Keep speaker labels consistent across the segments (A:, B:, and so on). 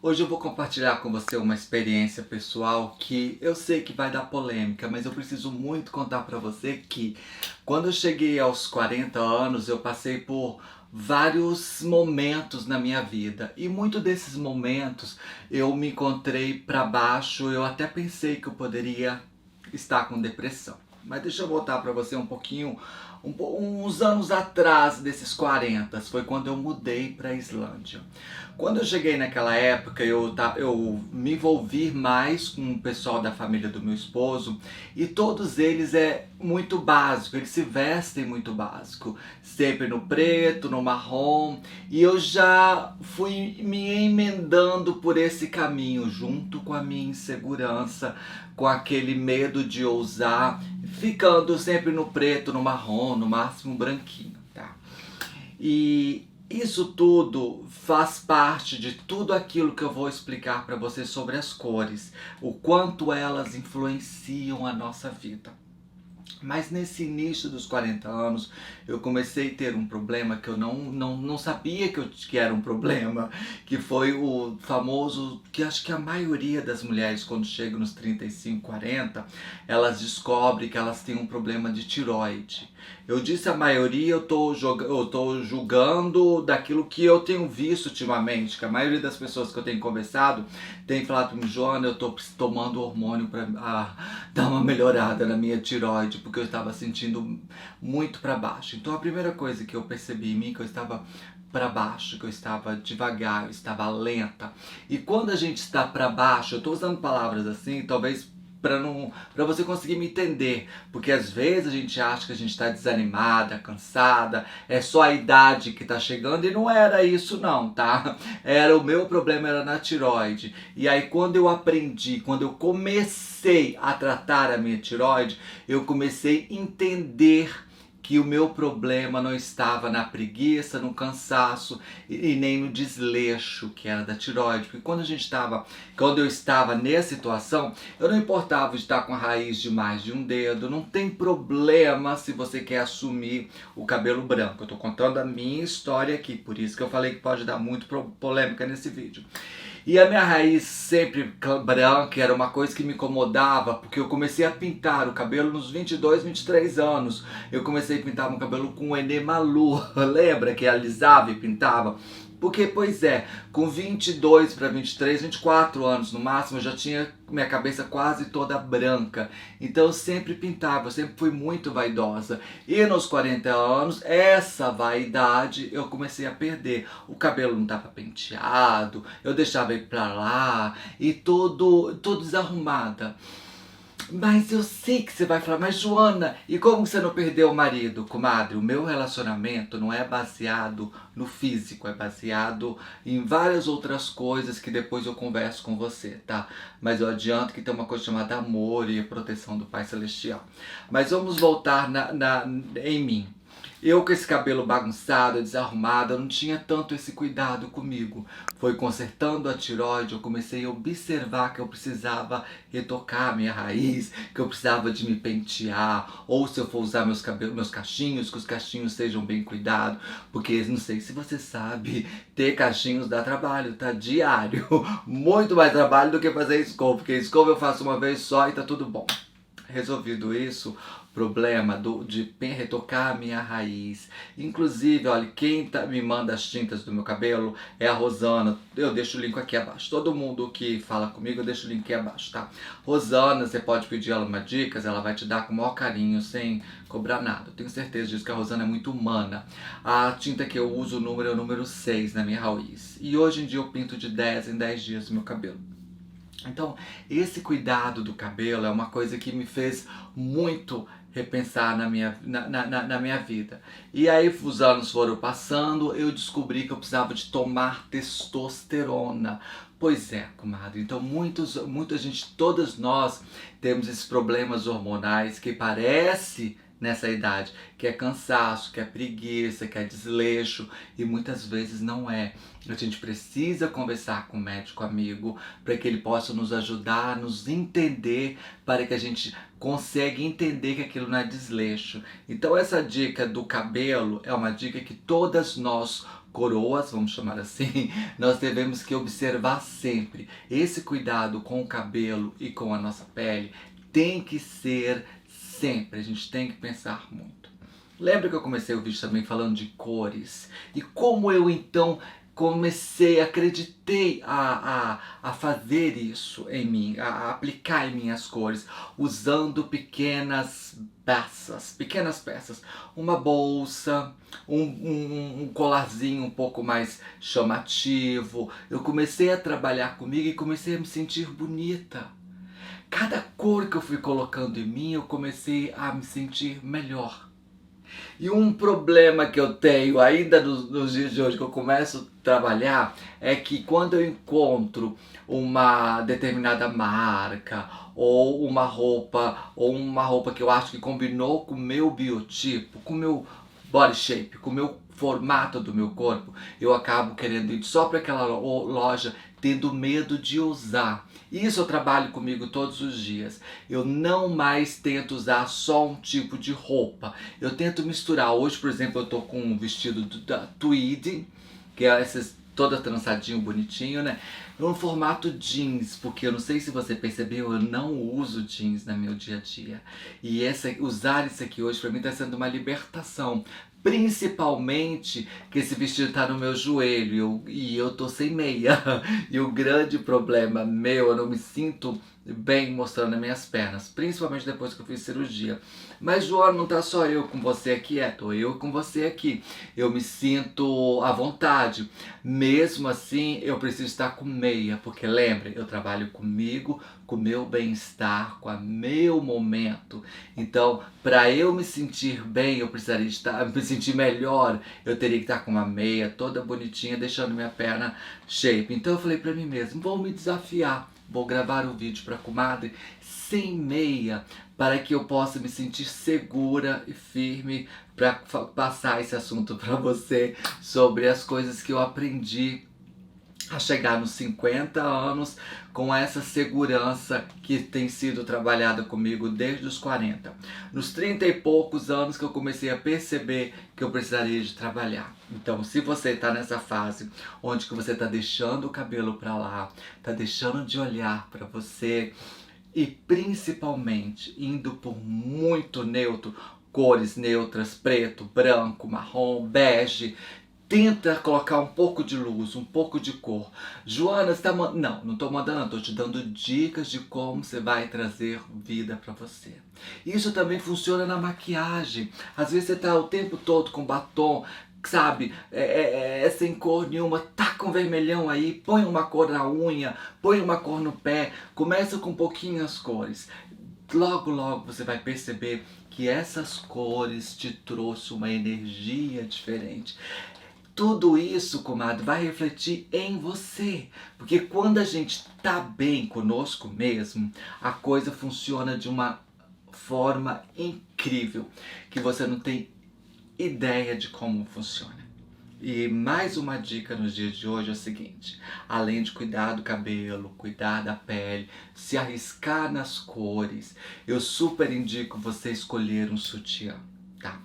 A: Hoje eu vou compartilhar com você uma experiência pessoal que eu sei que vai dar polêmica, mas eu preciso muito contar para você que quando eu cheguei aos 40 anos, eu passei por vários momentos na minha vida e muitos desses momentos eu me encontrei para baixo, eu até pensei que eu poderia estar com depressão. Mas deixa eu voltar para você um pouquinho, uns anos atrás desses 40, foi quando eu mudei para a Islândia. Quando eu cheguei naquela época, eu me envolvi mais com o pessoal da família do meu esposo e todos eles é muito básico, eles se vestem muito básico, sempre no preto, no marrom, e eu já fui me emendando por esse caminho, junto com a minha insegurança, com aquele medo de ousar, ficando sempre no preto, no marrom, no máximo branquinho, tá? E isso tudo faz parte de tudo aquilo que eu vou explicar para você sobre as cores, o quanto elas influenciam a nossa vida. Mas nesse início dos 40 anos, eu comecei a ter um problema que eu não sabia que era um problema, que foi o famoso, que acho que a maioria das mulheres, quando chegam nos 35, 40, elas descobrem que elas têm um problema de tiroide. Eu disse a maioria, eu tô julgando daquilo que eu tenho visto ultimamente, que a maioria das pessoas que eu tenho conversado tem falado para mim, Joana, eu tô tomando hormônio para dar uma melhorada na minha tiroide, porque eu estava sentindo muito para baixo. Então a primeira coisa que eu percebi em mim, que eu estava para baixo, que eu estava devagar, eu estava lenta. E quando a gente está para baixo, eu estou usando palavras assim, talvez para você conseguir me entender, porque às vezes a gente acha que a gente está desanimada, cansada, é só a idade que está chegando e não era isso não, tá? Era o meu problema era na tiroide. E aí quando eu aprendi, quando eu comecei a tratar a minha tiroide, eu comecei a entender que o meu problema não estava na preguiça, no cansaço e nem no desleixo que era da tiroide. Porque quando eu estava nessa situação, eu não importava de estar com a raiz de mais de um dedo, não tem problema se você quer assumir o cabelo branco. Eu estou contando a minha história aqui, por isso que eu falei que pode dar muito polêmica nesse vídeo. E a minha raiz sempre branca era uma coisa que me incomodava, porque eu comecei a pintar o cabelo nos 22, 23 anos. Eu comecei a pintar meu cabelo com enemalu, lembra que alisava e pintava? Porque, pois é, com 22 para 23, 24 anos no máximo, eu já tinha minha cabeça quase toda branca. Então eu sempre pintava, eu sempre fui muito vaidosa. E nos 40 anos, essa vaidade eu comecei a perder. O cabelo não estava penteado, eu deixava ir pra lá e tudo desarrumada. Mas eu sei que você vai falar, mas Joana, e como você não perdeu o marido, comadre? O meu relacionamento não é baseado no físico, é baseado em várias outras coisas que depois eu converso com você, tá? Mas eu adianto que tem uma coisa chamada amor e a proteção do Pai Celestial. Mas vamos voltar em mim. Eu com esse cabelo bagunçado, desarrumado, eu não tinha tanto esse cuidado comigo. Foi consertando a tiroide, eu comecei a observar que eu precisava retocar a minha raiz, que eu precisava de me pentear, ou se eu for usar meus cachinhos, que os cachinhos sejam bem cuidados, porque não sei se você sabe, ter cachinhos dá trabalho, tá? Diário. Muito mais trabalho do que fazer escova, porque escova eu faço uma vez só e tá tudo bom. Resolvido isso, problema de retocar a minha raiz. Inclusive, olha, me manda as tintas do meu cabelo é a Rosana. Eu deixo o link aqui abaixo. Todo mundo que fala comigo, eu deixo o link aqui abaixo, tá? Rosana, você pode pedir ela uma dicas, ela vai te dar com o maior carinho, sem cobrar nada. Eu tenho certeza disso, que a Rosana é muito humana. A tinta que eu uso, o número é o número 6 na minha raiz. E hoje em dia eu pinto de 10 em 10 dias o meu cabelo. Então, esse cuidado do cabelo é uma coisa que me fez muito repensar na minha vida. E aí os anos foram passando, eu descobri que eu precisava de tomar testosterona. Pois é, comadre. Então muita gente, todas nós temos esses problemas hormonais que parece nessa idade, que é cansaço, que é preguiça, que é desleixo, e muitas vezes não é. A gente precisa conversar com o médico amigo para que ele possa nos ajudar, nos entender, para que a gente consiga entender que aquilo não é desleixo. Então essa dica do cabelo é uma dica que todas nós coroas, vamos chamar assim, nós devemos que observar sempre. Esse cuidado com o cabelo e com a nossa pele tem que ser sempre, a gente tem que pensar muito. Lembra que eu comecei o vídeo também falando de cores? E como eu então acreditei a fazer isso em mim, a aplicar em minhas cores, usando pequenas peças, uma bolsa, um colarzinho um pouco mais chamativo. Eu comecei a trabalhar comigo e comecei a me sentir bonita. Cada cor que eu fui colocando em mim, eu comecei a me sentir melhor. E um problema que eu tenho ainda nos dias de hoje, que eu começo a trabalhar, é que quando eu encontro uma determinada marca ou uma roupa que eu acho que combinou com o meu biotipo, com o meu body shape, com o meu formato do meu corpo, eu acabo querendo ir só para aquela loja, tendo medo de usar. Isso eu trabalho comigo todos os dias. Eu não mais tento usar só um tipo de roupa. Eu tento misturar. Hoje, por exemplo, eu tô com um vestido da Tweed, que é esses toda trançadinho, bonitinho, né? No formato jeans, porque eu não sei se você percebeu, eu não uso jeans no meu dia a dia. E usar isso aqui hoje pra mim tá sendo uma libertação. Principalmente que esse vestido tá no meu joelho e eu tô sem meia. E o grande problema meu, eu não me sinto bem mostrando as minhas pernas, principalmente depois que eu fiz cirurgia. Mas Joana, não tá só eu com você aqui, tô eu com você aqui. Eu me sinto à vontade. Mesmo assim, eu preciso estar com meia, porque lembre, eu trabalho comigo, com o meu bem-estar, com o meu momento. Então, para eu me sentir bem, eu precisaria me sentir melhor, eu teria que estar com uma meia toda bonitinha, deixando minha perna shape. Então eu falei para mim mesmo, vou me desafiar. Vou gravar um vídeo para a comadre sem meia, para que eu possa me sentir segura e firme para passar esse assunto para você sobre as coisas que eu aprendi a chegar nos 50 anos com essa segurança que tem sido trabalhada comigo desde os 40. Nos 30 e poucos anos que eu comecei a perceber que eu precisaria de trabalhar. Então, se você está nessa fase onde que você está deixando o cabelo para lá, está deixando de olhar para você e principalmente indo por muito neutro, cores neutras, preto, branco, marrom, bege, tenta colocar um pouco de luz, um pouco de cor. Joana, você tá mandando... Não estou mandando, estou te dando dicas de como você vai trazer vida para você. Isso também funciona na maquiagem. Às vezes você está o tempo todo com batom, sabe, sem cor nenhuma, tá com vermelhão aí, põe uma cor na unha, põe uma cor no pé, começa com pouquinhas cores. Logo, logo você vai perceber que essas cores te trouxeram uma energia diferente. Tudo isso, comadre, vai refletir em você. Porque quando a gente tá bem conosco mesmo, a coisa funciona de uma forma incrível, que você não tem ideia de como funciona. E mais uma dica nos dias de hoje é o seguinte: além de cuidar do cabelo, cuidar da pele, se arriscar nas cores, eu super indico você escolher um sutiã, tá?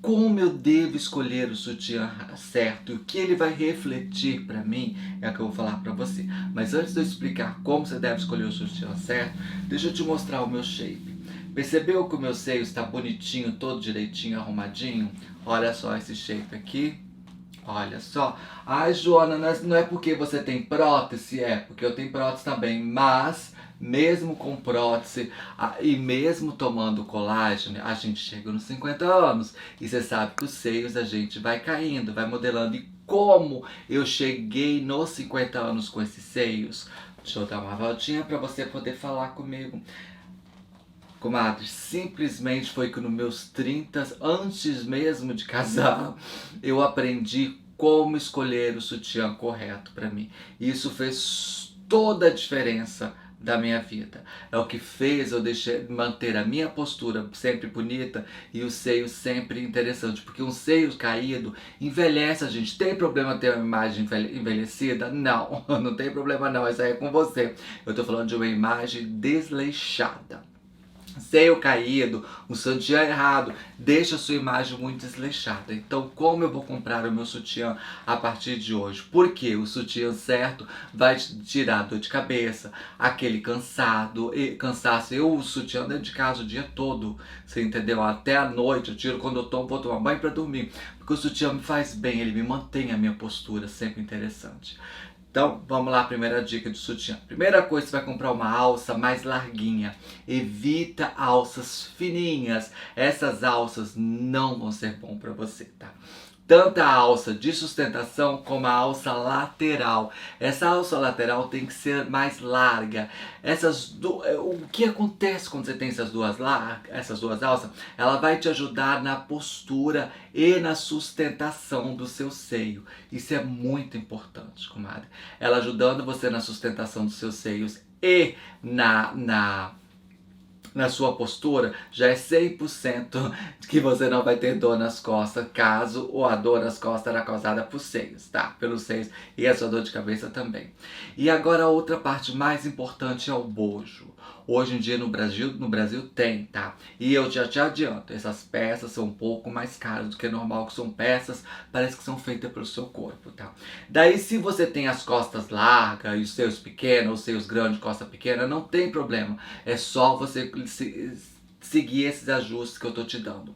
A: Como eu devo escolher o sutiã certo e o que ele vai refletir para mim é o que eu vou falar para você. Mas antes de eu explicar como você deve escolher o sutiã certo, deixa eu te mostrar o meu shape. Percebeu que o meu seio está bonitinho, todo direitinho, arrumadinho? Olha só esse shape aqui. Olha só. Ai, Joana, não é porque você tem prótese? É, porque eu tenho prótese também. Mas, mesmo com prótese e mesmo tomando colágeno, a gente chega nos 50 anos. E você sabe que os seios a gente vai caindo, vai modelando. E como eu cheguei nos 50 anos com esses seios? Deixa eu dar uma voltinha para você poder falar comigo. Comadre, simplesmente foi que nos meus 30, antes mesmo de casar, eu aprendi como escolher o sutiã correto para mim. Isso fez toda a diferença da minha vida. É o que fez eu manter a minha postura sempre bonita e o seio sempre interessante. Porque um seio caído envelhece a gente. Tem problema ter uma imagem envelhecida? Não, não tem problema não. Isso aí é com você. Eu tô falando de uma imagem desleixada. seio caído, um sutiã errado, deixa a sua imagem muito desleixada. Então, como eu vou comprar o meu sutiã a partir de hoje? Porque o sutiã certo vai te tirar dor de cabeça, aquele cansaço. Eu uso sutiã dentro de casa o dia todo, você entendeu? Até a noite, eu tiro quando vou tomar banho para dormir. Porque o sutiã me faz bem, ele me mantém a minha postura sempre interessante. Então, vamos lá, a primeira dica do sutiã. Primeira coisa, você vai comprar uma alça mais larguinha. Evita alças fininhas. Essas alças não vão ser bom para você, tá? Tanto a alça de sustentação como a alça lateral. Essa alça lateral tem que ser mais larga. O que acontece quando você tem essas duas alças? Ela vai te ajudar na postura e na sustentação do seu seio. Isso é muito importante, comadre. Ela ajudando você na sustentação dos seus seios e na sua postura, já é 100% que você não vai ter dor nas costas, caso a dor nas costas era causada por seios, tá? Pelos seios e a sua dor de cabeça também. E agora a outra parte mais importante é o bojo. Hoje em dia no Brasil tem, tá? E eu já te adianto, essas peças são um pouco mais caras do que normal, que são peças, parece que são feitas pelo seu corpo, tá? Daí se você tem as costas largas e os seios pequenos, os seios grandes, costa pequena, não tem problema. É só você seguir esses ajustes que eu tô te dando.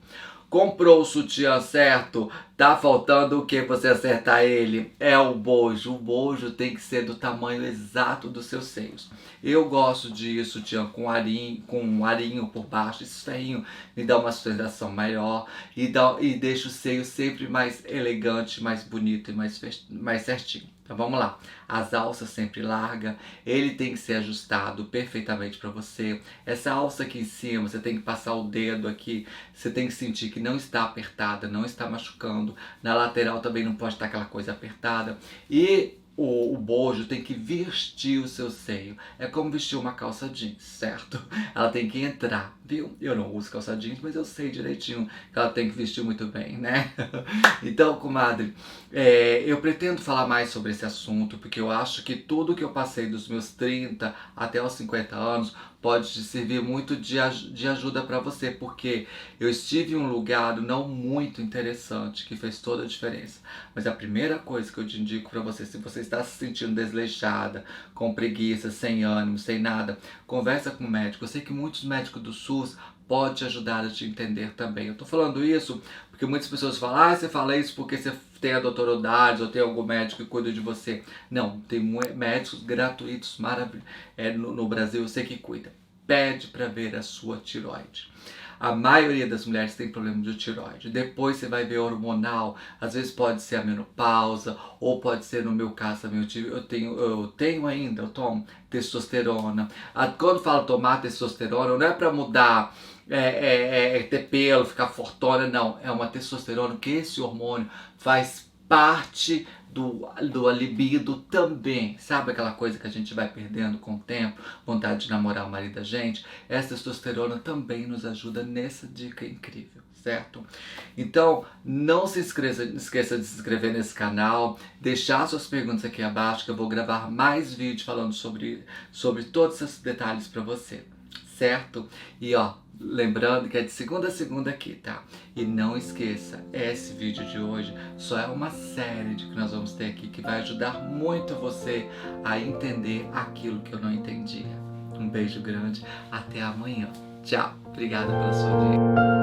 A: Comprou o sutiã certo, tá faltando o que você acertar ele? É o bojo. O bojo tem que ser do tamanho exato dos seus seios. Eu gosto de sutiã com um arinho por baixo. Esse ferrinho me dá uma sustentação maior e deixa o seio sempre mais elegante, mais bonito e mais certinho. Então vamos lá, as alças sempre larga, ele tem que ser ajustado perfeitamente para você. Essa alça aqui em cima, você tem que passar o dedo aqui, você tem que sentir que não está apertada, não está machucando. Na lateral também não pode estar aquela coisa apertada. E o bojo tem que vestir o seu seio. É como vestir uma calça jeans, certo? Ela tem que entrar, viu? Eu não uso calça jeans, mas eu sei direitinho que ela tem que vestir muito bem, né? Então, comadre, eu pretendo falar mais sobre esse assunto, porque eu acho que tudo que eu passei dos meus 30 até os 50 anos pode te servir muito de ajuda para você, porque eu estive em um lugar não muito interessante, que fez toda a diferença. Mas a primeira coisa que eu te indico para você, se você está se sentindo desleixada, com preguiça, sem ânimo, sem nada, conversa com o médico. Eu sei que muitos médicos do SUS podem te ajudar a te entender também. Eu tô falando isso porque muitas pessoas falam, você fala isso porque você tem a doutora Odades ou tem algum médico que cuida de você. Não, tem médicos gratuitos maravilhosos no Brasil, eu sei que cuida. Pede para ver a sua tireoide. A maioria das mulheres tem problema de tireoide. Depois você vai ver hormonal, às vezes pode ser a menopausa, ou pode ser, no meu caso também, eu tomo testosterona. Quando falo tomar testosterona, não é para mudar, ter pelo, ficar fortona, não. É uma testosterona que esse hormônio faz parte do libido também. Sabe aquela coisa que a gente vai perdendo com o tempo, vontade de namorar o marido da gente? Essa testosterona também nos ajuda nessa dica incrível, certo? Então, não se esqueça de se inscrever nesse canal, deixar suas perguntas aqui abaixo, que eu vou gravar mais vídeos falando sobre todos esses detalhes para você, certo? E lembrando que é de segunda a segunda aqui, tá? E não esqueça, esse vídeo de hoje só é uma série que nós vamos ter aqui que vai ajudar muito você a entender aquilo que eu não entendia. Um beijo grande, até amanhã. Tchau, obrigada pela sua audiência.